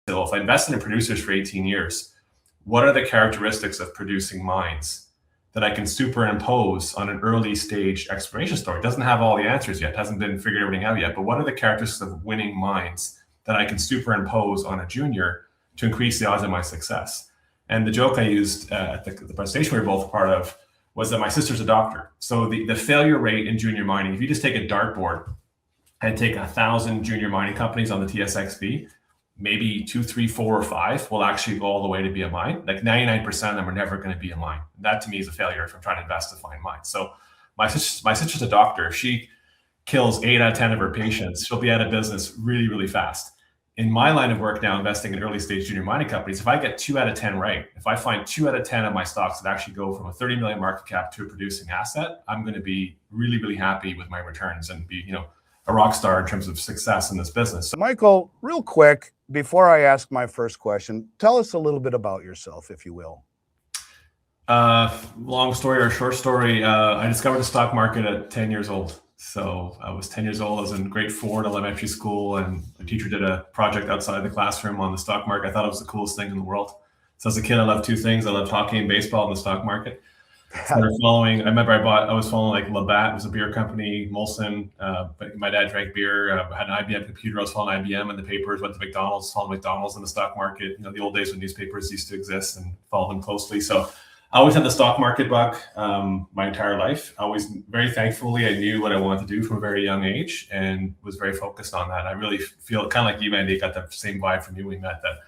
well, if I invested in producers for 18 years, what are the characteristics of producing mines that I can superimpose on an early stage exploration story? It doesn't have all the answers yet, hasn't been figured everything out yet, but what are the characteristics of winning mines that I can superimpose on a junior to increase the odds of my success? And the joke I used at the presentation we were both a part of was that my sister's a doctor. So the failure rate in junior mining, if you just take a dartboard and take 1,000 junior mining companies on the TSX-V, maybe 2, 3, 4, or 5 will actually go all the way to be a mine. Like 99% of them are never going to be a mine. That to me is a failure if I'm trying to invest to find mines. So my sister's a doctor. If she kills 8 out of 10 of her patients, she'll be out of business really, really fast. In my line of work now, investing in early stage junior mining companies, if I get 2 out of 10 right, if I find 2 out of 10 of my stocks that actually go from a 30 million market cap to a producing asset, I'm going to be really, really happy with my returns and be, a rock star in terms of success in this business. So Michael, real quick, before I ask my first question, tell us a little bit about yourself, if you will. Long story or short story, I discovered the stock market at 10 years old. So I was 10 years old. I was in grade 4 at elementary school, and my teacher did a project outside the classroom on the stock market. I thought it was the coolest thing in the world. So as a kid, I loved 2 things. I loved hockey and baseball and the stock market. I remember I was following like Labatt, it was a beer company, Molson, but my dad drank beer, had an IBM computer, I was following IBM in the papers, went to McDonald's, followed McDonald's in the stock market, the old days when newspapers used to exist, and followed them closely. So I always had the stock market bug my entire life. Always, very thankfully, I knew what I wanted to do from a very young age and was very focused on that. I really feel kind of like you, Andy, got the same vibe from you when we met, that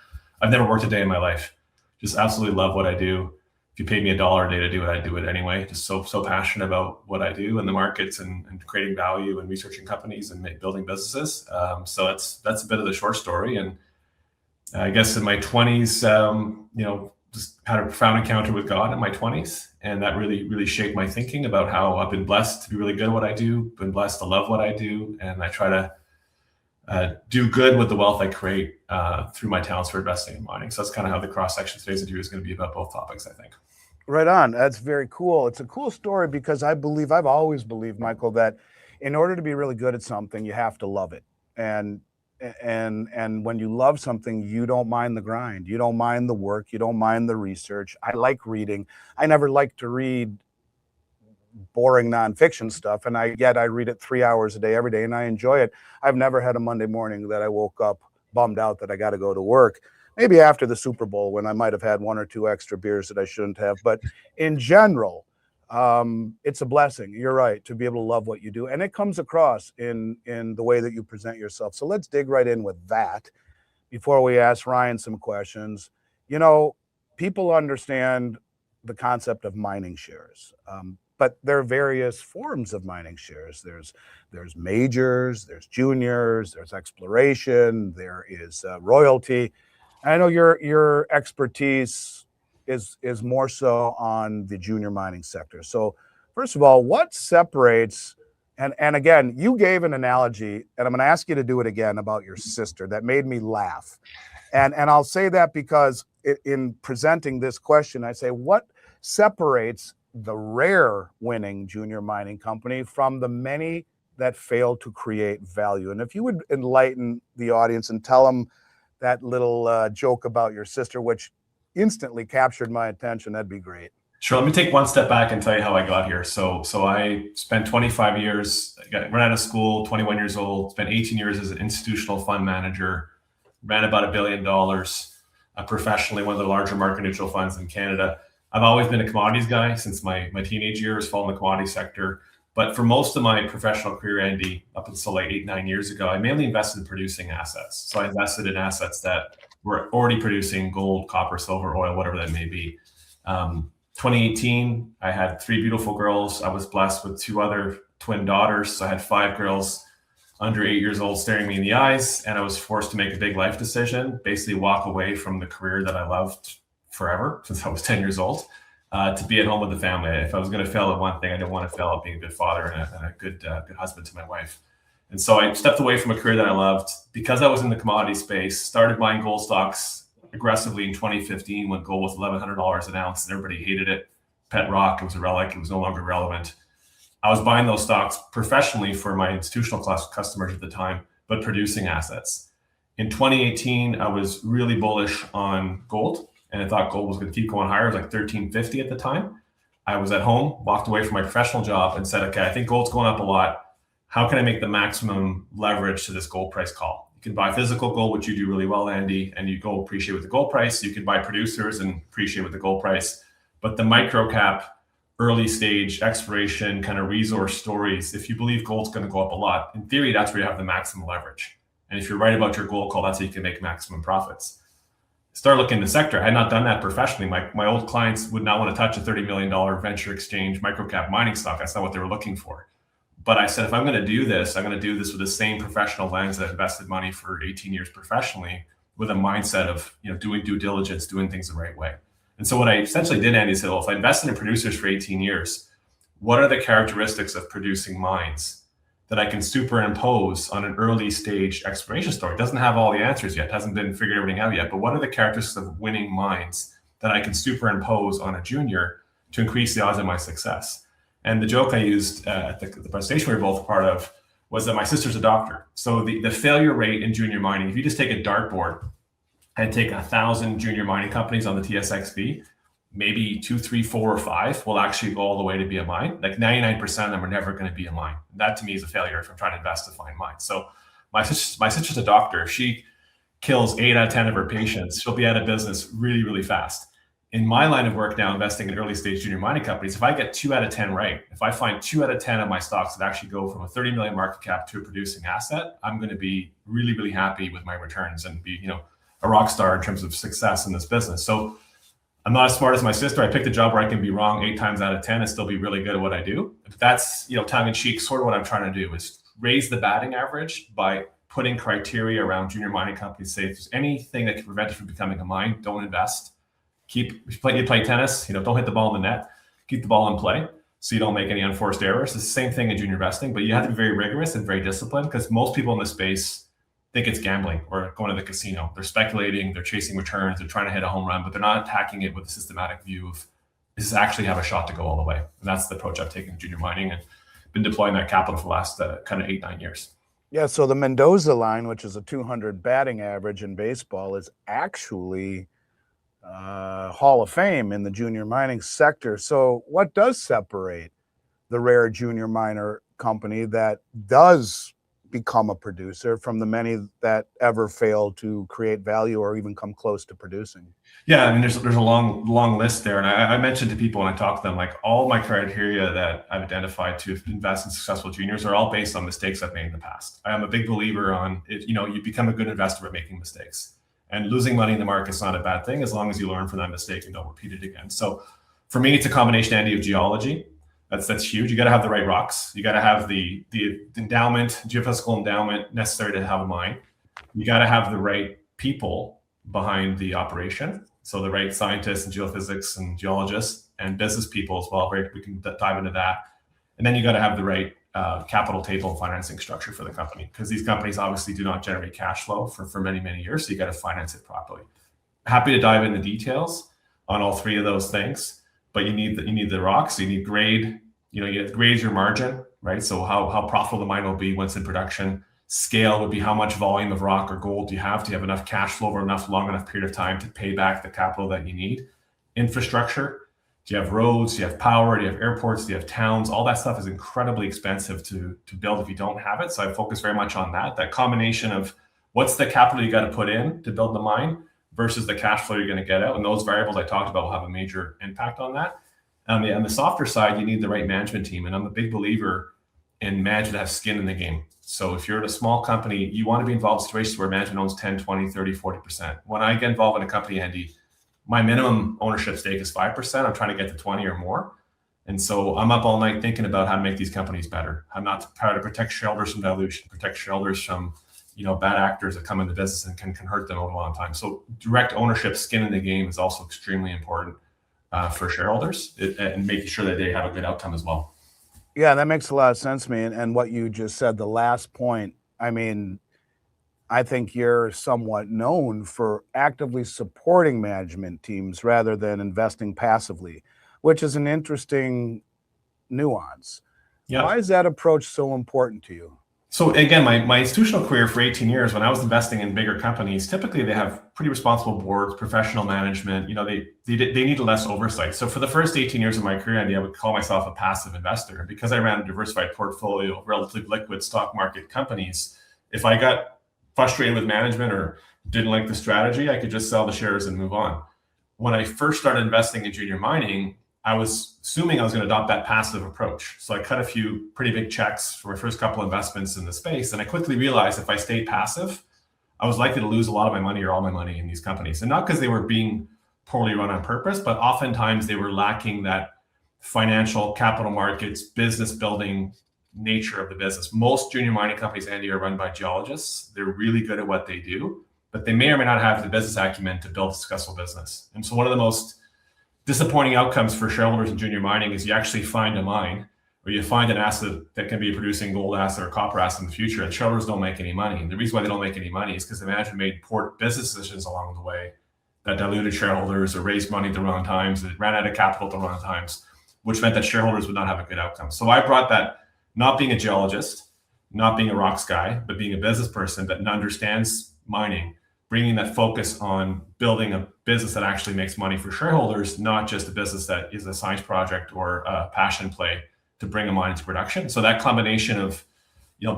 I've never worked a day in my life. Just absolutely love what I do. If you paid me $1 a day to do it, I'd do it anyway. Just so passionate about what I do in the markets and creating value and researching companies and building businesses. So that's a bit of the short story. And I guess in my 20s, just had a profound encounter with God in my 20s, and that really, really shaped my thinking about how I've been blessed to be really good at what I do, been blessed to love what I do, and I try to do good with the wealth I create through my talents for investing in mining. So that's kind of how the cross section of today's interview is going to be about both topics, I think. Right on. That's very cool. It's a cool story because I've always believed, Michael, that in order to be really good at something, you have to love it. And when you love something, you don't mind the grind. You don't mind the work. You don't mind the research. I like reading. I never liked to read boring nonfiction stuff, and I read it 3 hours a day, every day, and I enjoy it. I've never had a Monday morning that I woke up bummed out that I got to go to work. Maybe after the Super Bowl when I might have had 1 or 2 extra beers that I shouldn't have. But in general, it's a blessing. You're right, to be able to love what you do. And it comes across in the way that you present yourself. So let's dig right in with that before we ask Ryan some questions. People understand the concept of mining shares, but there are various forms of mining shares. There's majors, there's juniors, there's exploration, there is royalty. I know your expertise is more so on the junior mining sector. So first of all, what separates, and again, you gave an analogy, and I'm going to ask you to do it again about your sister that made me laugh. And I'll say that because in presenting this question, I say, what separates the rare winning junior mining company from the many that fail to create value? And if you would enlighten the audience and tell them that little joke about your sister, which instantly captured my attention, that'd be great. Sure. Let me take one step back and tell you how I got here. So I spent 25 years, ran out of school, 21 years old, spent 18 years as an institutional fund manager, ran about $1 billion professionally, one of the larger market neutral funds in Canada. I've always been a commodities guy since my teenage years, following the commodity sector. But for most of my professional career, Andy, up until like 8-9 years ago, I mainly invested in producing assets. So I invested in assets that were already producing gold, copper, silver, oil, whatever that may be. 2018, I had 3 beautiful girls. I was blessed with 2 other twin daughters. So I had 5 girls under 8 years old staring me in the eyes. And I was forced to make a big life decision, basically walk away from the career that I loved forever since I was 10 years old. To be at home with the family. If I was going to fail at one thing, I didn't want to fail at being a good father and a good husband to my wife. And so I stepped away from a career that I loved because I was in the commodity space, started buying gold stocks aggressively in 2015 when gold was $1,100 an ounce and everybody hated it. Pet rock, it was a relic, it was no longer relevant. I was buying those stocks professionally for my institutional class customers at the time, but producing assets. In 2018, I was really bullish on gold, and I thought gold was going to keep going higher. It was like 1350 at the time. I was at home, walked away from my professional job, and said, okay, I think gold's going up a lot. How can I make the maximum leverage to this gold price call? You can buy physical gold, which you do really well, Andy, and you go appreciate with the gold price. You can buy producers and appreciate with the gold price. But the micro cap, early stage exploration kind of resource stories, if you believe gold's going to go up a lot, in theory, that's where you have the maximum leverage. And if you're right about your gold call, that's how you can make maximum profits. Start looking in the sector. I had not done that professionally. My old clients would not want to touch a $30 million venture exchange microcap mining stock. That's not what they were looking for. But I said, if I'm going to do this, I'm going to do this with the same professional lens that invested money for 18 years professionally, with a mindset of doing due diligence, doing things the right way. And so what I essentially did, Andy, said, well, if I invested in producers for 18 years, what are the characteristics of producing mines that I can superimpose on an early stage exploration story? It doesn't have all the answers yet, hasn't been figured everything out yet, but what are the characteristics of winning mines that I can superimpose on a junior to increase the odds of my success? And the joke I used at the presentation we were both a part of was that my sister's a doctor. So the failure rate in junior mining, if you just take a dartboard and take 1,000 junior mining companies on the TSX-V, maybe 2, 3, 4, or 5 will actually go all the way to be a mine. Like 99% of them are never going to be a mine. That to me is a failure if I'm trying to invest to find mines. So my sister's a doctor. If she kills 8 out of 10 of her patients, she'll be out of business really, really fast. In my line of work now, investing in early stage junior mining companies, if I get 2 out of 10 right, if I find 2 out of 10 of my stocks that actually go from a 30 million market cap to a producing asset, I'm going to be really, really happy with my returns and be, a rock star in terms of success in this business. So I'm not as smart as my sister. I picked a job where I can be wrong 8 times out of 10 and still be really good at what I do. But that's, tongue in cheek, sort of what I'm trying to do is raise the batting average by putting criteria around junior mining companies. Say if there's anything that can prevent it from becoming a mine, don't invest. You play tennis, don't hit the ball in the net, keep the ball in play so you don't make any unforced errors. It's the same thing in junior investing, but you have to be very rigorous and very disciplined, because most people in this space think it's gambling or going to the casino. They're speculating, they're chasing returns, they're trying to hit a home run, but they're not attacking it with a systematic view of, does this actually have a shot to go all the way? And that's the approach I've taken in junior mining, and been deploying that capital for the last kind of 8-9 years. Yeah, so the Mendoza line, which is a 200 batting average in baseball, is actually Hall of Fame in the junior mining sector. So what does separate the rare junior miner company that does become a producer from the many that ever fail to create value or even come close to producing? Yeah, I mean, there's a long list there. And I mentioned to people when I talk to them, like, all my criteria that I've identified to invest in successful juniors are all based on mistakes I've made in the past. I am a big believer on it. You become a good investor by making mistakes. And losing money in the market is not a bad thing as long as you learn from that mistake and don't repeat it again. So for me, it's a combination, Andy, of geology. That's huge. You got to have the right rocks. You got to have the endowment, geophysical endowment necessary to have a mine. You got to have the right people behind the operation. So the right scientists and geophysics and geologists and business people as well. We can dive into that. And then you got to have the right capital table and financing structure for the company, because these companies obviously do not generate cash flow for many, many years. So you got to finance it properly. Happy to dive into details on all 3 of those things, but you need the rocks. You need grade. Grade is your margin, right? So how profitable the mine will be once in production. Scale would be how much volume of rock or gold do you have? Do you have enough cash flow over long enough period of time to pay back the capital that you need? Infrastructure. Do you have roads? Do you have power? Do you have airports? Do you have towns? All that stuff is incredibly expensive to build if you don't have it. So I focus very much on that combination of what's the capital you got to put in to build the mine versus the cash flow you're going to get out. And those variables I talked about will have a major impact on that. On the softer side, you need the right management team. And I'm a big believer in management that has skin in the game. So if you're at a small company, you want to be involved in situations where management owns 10, 20, 30, 40%. When I get involved in a company, Andy, my minimum ownership stake is 5%. I'm trying to get to 20 or more. And so I'm up all night thinking about how to make these companies better. I'm not trying to protect shareholders from dilution, protect shareholders from bad actors that come into business and can hurt them over a long time. So direct ownership, skin in the game, is also extremely important for shareholders and making sure that they have a good outcome as well. Yeah, that makes a lot of sense to me. And what you just said, the last point, I mean, I think you're somewhat known for actively supporting management teams rather than investing passively, which is an interesting nuance. Yeah. Why is that approach so important to you? So again, my institutional career for 18 years, when I was investing in bigger companies, typically they have pretty responsible boards, professional management. They need less oversight. So for the first 18 years of my career, Andy, I would call myself a passive investor because I ran a diversified portfolio of relatively liquid stock market companies. If I got frustrated with management or didn't like the strategy, I could just sell the shares and move on. When I first started investing in junior mining, I was assuming I was going to adopt that passive approach. So I cut a few pretty big checks for my first couple of investments in the space. And I quickly realized if I stayed passive, I was likely to lose a lot of my money or all my money in these companies. And not because they were being poorly run on purpose, but oftentimes they were lacking that financial capital markets, business building nature of the business. Most junior mining companies, Andy, are run by geologists. They're really good at what they do, but they may or may not have the business acumen to build a successful business. And so one of the most disappointing outcomes for shareholders in junior mining is you actually find a mine or you find an asset that can be a producing gold asset or copper asset in the future, and shareholders don't make any money. And the reason why they don't make any money is because the management made poor business decisions along the way that diluted shareholders or raised money at the wrong times, that ran out of capital at the wrong times, which meant that shareholders would not have a good outcome. So I brought that, not being a geologist, not being a rocks guy, but being a business person that understands mining, bringing that focus on building a business that actually makes money for shareholders, not just a business that is a science project or a passion play to bring a mine into production. So that combination of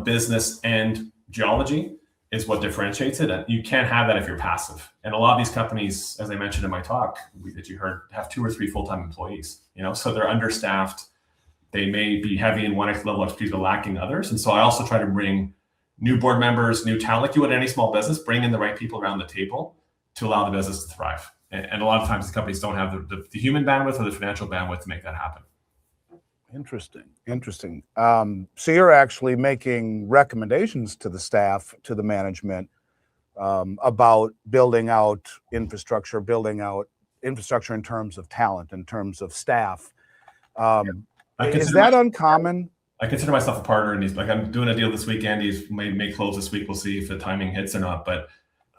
business and geology is what differentiates it. And you can't have that if you're passive. And a lot of these companies, as I mentioned in my talk that you heard, have 2 or 3 full-time employees. So they're understaffed. They may be heavy in one level of expertise, but lacking others. And so I also try to bring new board members, new talent, like you would in any small business, bring in the right people around the table to allow the business to thrive. And a lot of times the companies don't have the human bandwidth or the financial bandwidth to make that happen. Interesting. So you're actually making recommendations to the staff, to the management, about building out infrastructure in terms of talent, in terms of staff. Is that uncommon? I consider myself a partner in these. Like I'm doing a deal this week. Andy's may close this week. We'll see if the timing hits or not. But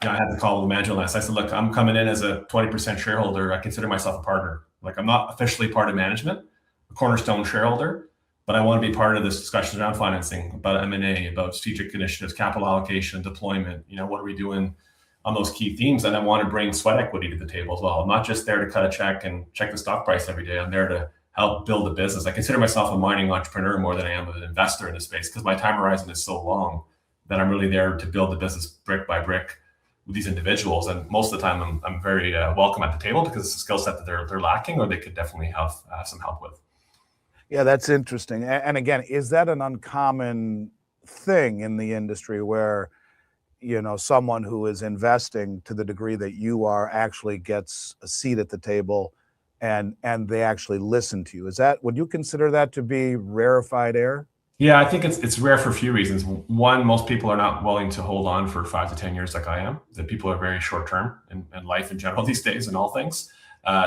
I had to call the manager last. I said, look, I'm coming in as a 20% shareholder. I consider myself a partner. Like I'm not officially part of management, a cornerstone shareholder, but I want to be part of this discussion around financing, about M&A, about strategic initiatives, capital allocation, deployment. What are we doing on those key themes? And I want to bring sweat equity to the table as well. I'm not just there to cut a check and check the stock price every day. I'm there to help build a business. I consider myself a mining entrepreneur more than I am an investor in the space because my time horizon is so long that I'm really there to build the business brick by brick with these individuals. And most of the time I'm very welcome at the table because it's a skill set that they're lacking or they could definitely have some help with. Yeah, that's interesting. And again, is that an uncommon thing in the industry where, someone who is investing to the degree that you are actually gets a seat at the table and they actually listen to you? Would you consider that to be rarefied air? Yeah, I think it's rare for a few reasons. One, most people are not willing to hold on for 5 to 10 years like I am. That people are very short term in life in general these days and all things.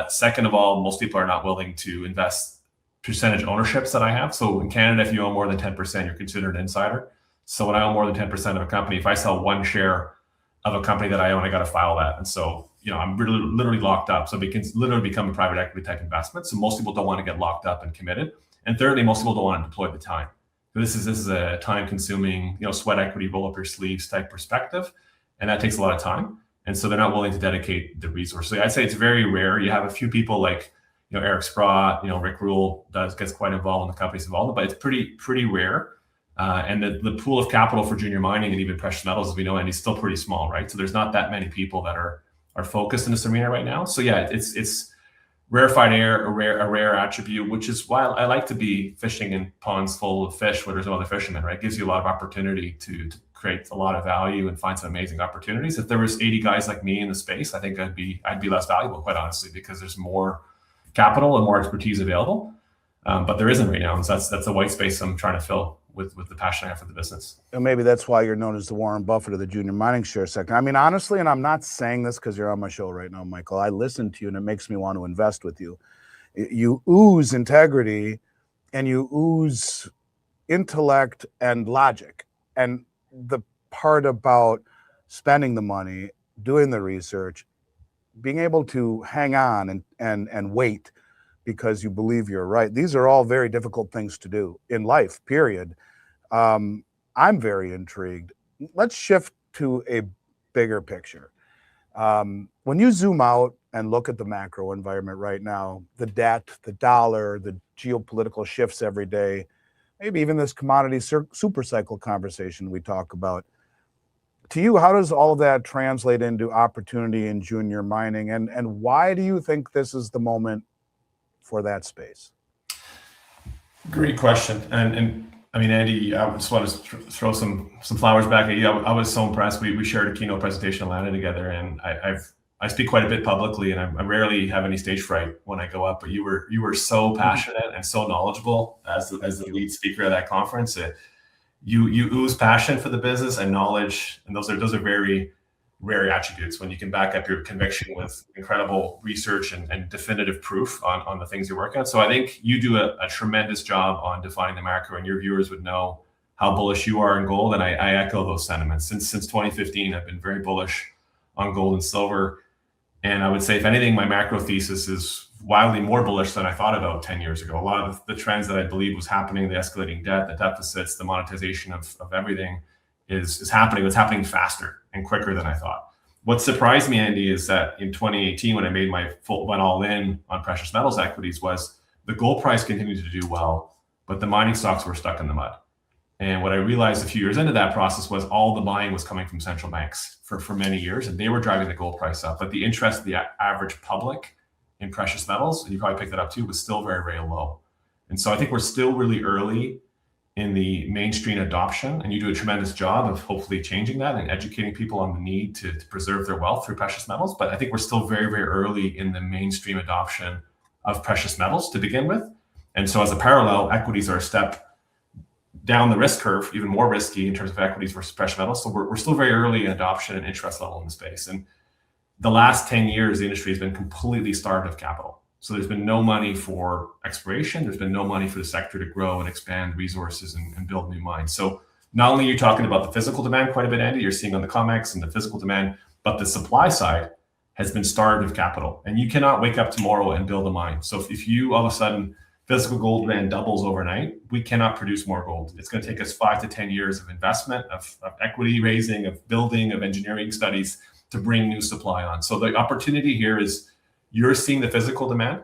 Second of all, most people are not willing to invest percentage ownerships that I have. So in Canada, if you own more than 10%, you're considered an insider. So when I own more than 10% of a company, if I sell one share of a company that I own, I got to file that. And so, I'm literally locked up. So it can literally become a private equity type investment. So most people don't want to get locked up and committed. And thirdly, most people don't want to deploy the time. This is a time consuming, sweat equity, roll up your sleeves type perspective. And that takes a lot of time. And so they're not willing to dedicate the resource. So I'd say it's very rare. You have a few people like, Eric Sprott, Rick Rule gets quite involved in the companies involved, but it's pretty rare. And the pool of capital for junior mining and even precious metals, as we know, Andy, is still pretty small, right? So there's not that many people that are focused in this arena right now. So yeah, it's rarefied air, a rare attribute, which is why I like to be fishing in ponds full of fish where there's no other fishermen, right? It gives you a lot of opportunity to create a lot of value and find some amazing opportunities. If there was 80 guys like me in the space, I think I'd be less valuable, quite honestly, because there's more capital and more expertise available. But there isn't right now. And so that's a white space I'm trying to fill with the passion I have for the business. And maybe that's why you're known as the Warren Buffett of the junior mining share sector. I mean, honestly, and I'm not saying this because you're on my show right now, Michael, I listen to you and it makes me want to invest with you. You ooze integrity and you ooze intellect and logic. And the part about spending the money, doing the research, being able to hang on and wait because you believe you're right. These are all very difficult things to do in life, period. I'm very intrigued. Let's shift to a bigger picture. When you zoom out and look at the macro environment right now, the debt, the dollar, the geopolitical shifts every day, maybe even this commodity super cycle conversation we talk about. To you, how does all of that translate into opportunity in junior mining? And why do you think this is the moment for that space? Great question. And I mean, Andy, I just want to throw some flowers back at you. I was so impressed. We shared a keynote presentation in Atlanta together, and I speak quite a bit publicly, and I rarely have any stage fright when I go up. But you were so passionate and so knowledgeable as the lead speaker at that conference. You ooze passion for the business and knowledge, and those are very rare attributes when you can back up your conviction with incredible research and definitive proof on the things you're working on. So I think you do a tremendous job on defining the macro, and your viewers would know how bullish you are in gold. And I echo those sentiments. Since 2015, I've been very bullish on gold and silver. And I would say, if anything, my macro thesis is wildly more bullish than I thought about 10 years ago. A lot of the trends that I believe was happening, the escalating debt, the deficits, the monetization of everything is happening. It's happening faster and quicker than I thought. What surprised me, Andy, is that in 2018, when I made my went all in on precious metals equities, was the gold price continued to do well, but the mining stocks were stuck in the mud. And what I realized a few years into that process was all the buying was coming from central banks for many years, and they were driving the gold price up. But the interest of the average public in precious metals, and you probably picked that up too, was still very, very low. And so I think we're still really early in the mainstream adoption, and you do a tremendous job of hopefully changing that and educating people on the need to preserve their wealth through precious metals. But I think we're still very, very early in the mainstream adoption of precious metals to begin with. And so as a parallel, equities are a step down the risk curve, even more risky in terms of equities versus precious metals. So we're still very early in adoption and interest level in the space. And the last 10 years, the industry has been completely starved of capital. So there's been no money for exploration. There's been no money for the sector to grow and expand resources and build new mines. So not only are you talking about the physical demand quite a bit, Andy, you're seeing on the COMEX and the physical demand, but the supply side has been starved of capital. And you cannot wake up tomorrow and build a mine. So if you all of a sudden physical gold demand doubles overnight, we cannot produce more gold. It's going to take us 5 to 10 years of investment, of equity raising, of building, of engineering studies to bring new supply on. So the opportunity here is you're seeing the physical demand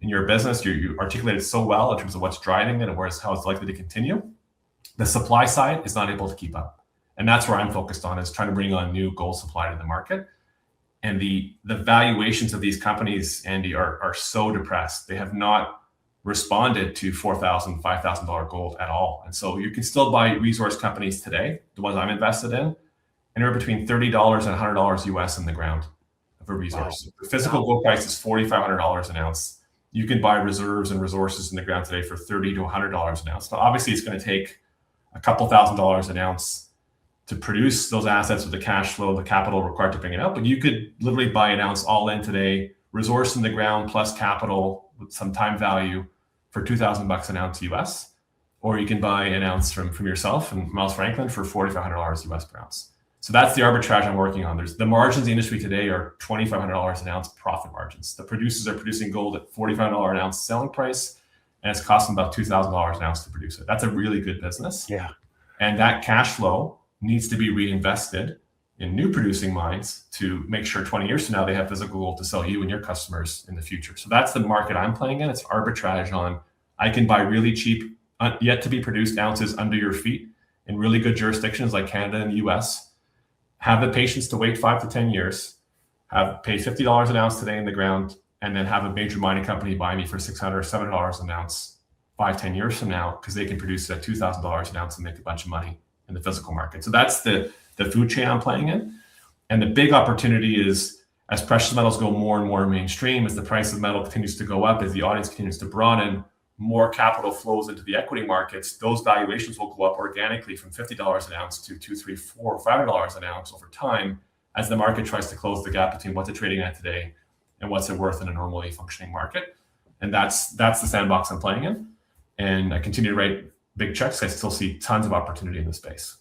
in your business. You articulated so well in terms of what's driving it and how it's likely to continue. The supply side is not able to keep up. And that's where I'm focused on, is trying to bring on new gold supply to the market. And the valuations of these companies, Andy, are so depressed. They have not responded to $4,000, $5,000 gold at all. And so you can still buy resource companies today, the ones I'm invested in, and they're between $30 and $100 US in the ground of a resource. Wow. The physical gold price is $4,500 an ounce. You can buy reserves and resources in the ground today for $30 to $100 an ounce. Now, obviously, it's going to take a couple $1,000s an ounce to produce those assets with the cash flow, the capital required to bring it up. But you could literally buy an ounce all in today, resource in the ground plus capital with some time value for $2,000 an ounce US, or you can buy an ounce from yourself and Miles Franklin for $4,500 US per ounce. So that's the arbitrage I'm working on. There's the margins in the industry today are $2,500 an ounce profit margins. The producers are producing gold at $45 an ounce selling price, and it's costing about $2,000 an ounce to produce it. That's a really good business. Yeah. And that cash flow needs to be reinvested in new producing mines to make sure 20 years from now they have physical gold to sell you and your customers in the future. So that's the market I'm playing in. It's arbitrage on, I can buy really cheap, yet to be produced ounces under your feet in really good jurisdictions like Canada and the US. Have the patience to wait 5 to 10 years, pay $50 an ounce today in the ground, and then have a major mining company buy me for $600 or $700 an ounce 5, 10 years from now, because they can produce at $2,000 an ounce and make a bunch of money in the physical market. So that's the food chain I'm playing in. And the big opportunity is, as precious metals go more and more mainstream, as the price of metal continues to go up, as the audience continues to broaden, more capital flows into the equity markets, those valuations will go up organically from $50 an ounce to $2, $3, $4, $5 an ounce over time, as the market tries to close the gap between what's it trading at today and what's it worth in a normally functioning market. And that's the sandbox I'm playing in. And I continue to write big checks. I still see tons of opportunity in the space.